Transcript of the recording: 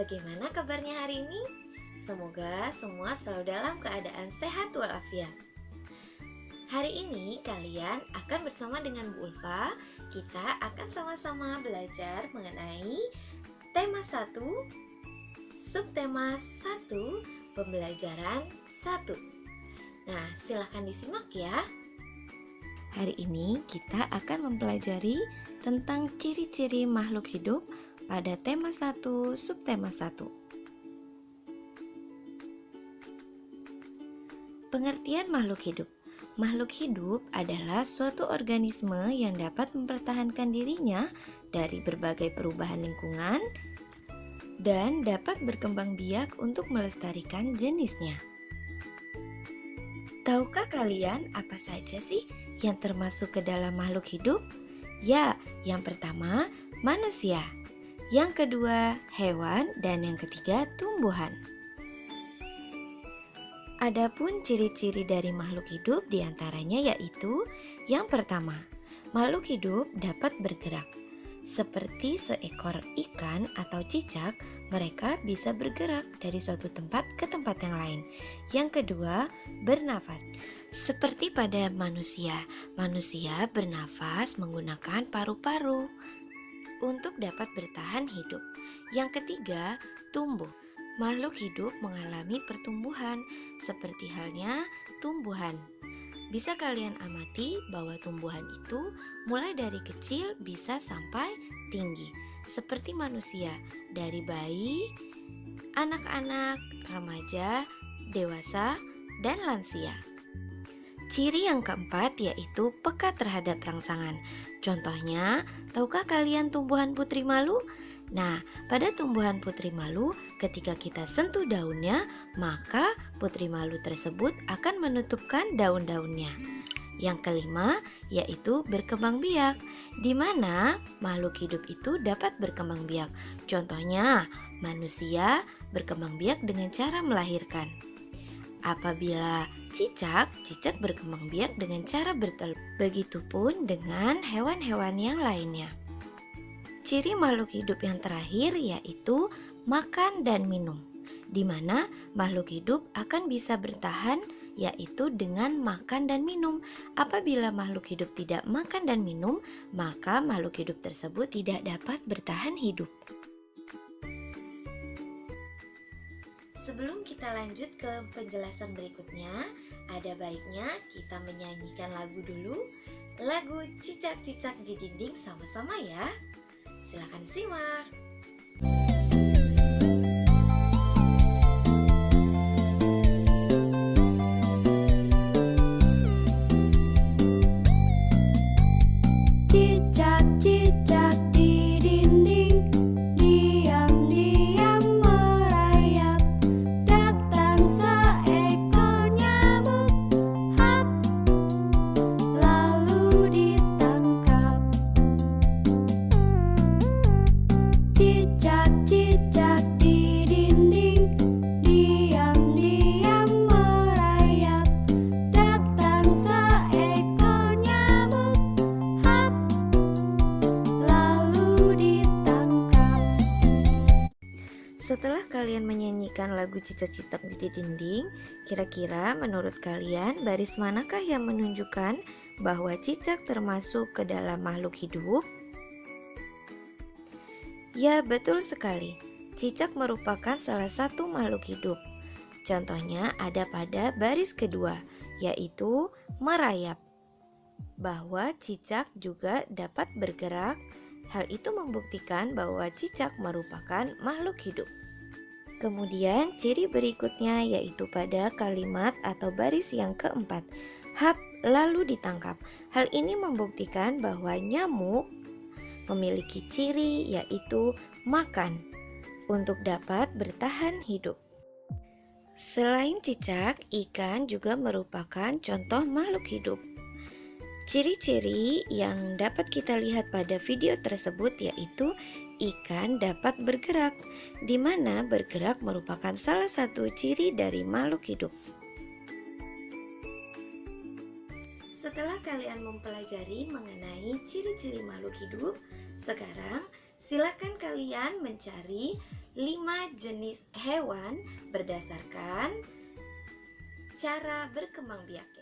bagaimana kabarnya hari ini? Semoga semua selalu dalam keadaan sehat walafiat. Hari ini kalian akan bersama dengan Bu Ulfa. Kita akan sama-sama belajar mengenai tema 1, subtema 1, pembelajaran 1. Nah, silahkan disimak ya. Hari ini kita akan mempelajari tentang ciri-ciri makhluk hidup pada tema 1, subtema 1. Pengertian makhluk hidup. Makhluk hidup adalah suatu organisme yang dapat mempertahankan dirinya dari berbagai perubahan lingkungan dan dapat berkembang biak untuk melestarikan jenisnya. Tahukah kalian apa saja sih yang termasuk ke dalam makhluk hidup? Ya, yang pertama manusia, yang kedua hewan, dan yang ketiga tumbuhan. Adapun ciri-ciri dari makhluk hidup diantaranya yaitu yang pertama, makhluk hidup dapat bergerak. Seperti seekor ikan atau cicak, mereka bisa bergerak dari suatu tempat ke tempat yang lain. Yang kedua, bernafas. Seperti pada manusia, manusia bernafas menggunakan paru-paru untuk dapat bertahan hidup. Yang ketiga, tumbuh. Makhluk hidup mengalami pertumbuhan, seperti halnya tumbuhan. Bisa kalian amati bahwa tumbuhan itu mulai dari kecil bisa sampai tinggi, seperti manusia, dari bayi, anak-anak, remaja, dewasa, dan lansia. Ciri yang keempat yaitu peka terhadap rangsangan. Contohnya, tahukah kalian tumbuhan putri malu? Nah, pada tumbuhan putri malu, ketika kita sentuh daunnya, maka putri malu tersebut akan menutupkan daun-daunnya. Yang kelima, yaitu berkembang biak, di mana makhluk hidup itu dapat berkembang biak. Contohnya, manusia berkembang biak dengan cara melahirkan. Apabila cicak berkembang biak dengan cara bertelur. Begitupun dengan hewan-hewan yang lainnya. Ciri makhluk hidup yang terakhir yaitu makan dan minum, di mana makhluk hidup akan bisa bertahan yaitu dengan makan dan minum. Apabila makhluk hidup tidak makan dan minum, maka makhluk hidup tersebut tidak dapat bertahan hidup. Sebelum kita lanjut ke penjelasan berikutnya, ada baiknya kita menyanyikan lagu dulu, lagu Cicak-Cicak di Dinding sama-sama ya. Silakan simak. Cicak-cicak di dinding, diam-diam merayap. Datang seekor nyamuk, hap, lalu ditangkap. Cicak-cicak di dinding, diam-diam merayap. Datang seekor nyamuk, hap, lalu ditangkap. Setelah kalian menyanyikan lagu Cicak-Cicak di Dinding, kira-kira menurut kalian baris manakah yang menunjukkan bahwa cicak termasuk ke dalam makhluk hidup? Ya, betul sekali. Cicak merupakan salah satu makhluk hidup. Contohnya ada pada baris kedua, yaitu merayap. Bahwa cicak juga dapat bergerak. Hal itu membuktikan bahwa cicak merupakan makhluk hidup. Kemudian ciri berikutnya yaitu pada kalimat atau baris yang keempat, hap, lalu ditangkap. Hal ini membuktikan bahwa nyamuk memiliki ciri yaitu makan untuk dapat bertahan hidup. Selain cicak, ikan juga merupakan contoh makhluk hidup. Ciri-ciri yang dapat kita lihat pada video tersebut yaitu ikan dapat bergerak, di mana bergerak merupakan salah satu ciri dari makhluk hidup. Setelah kalian mempelajari mengenai ciri-ciri makhluk hidup, sekarang Silakan kalian mencari 5 jenis hewan berdasarkan cara berkembang biaknya.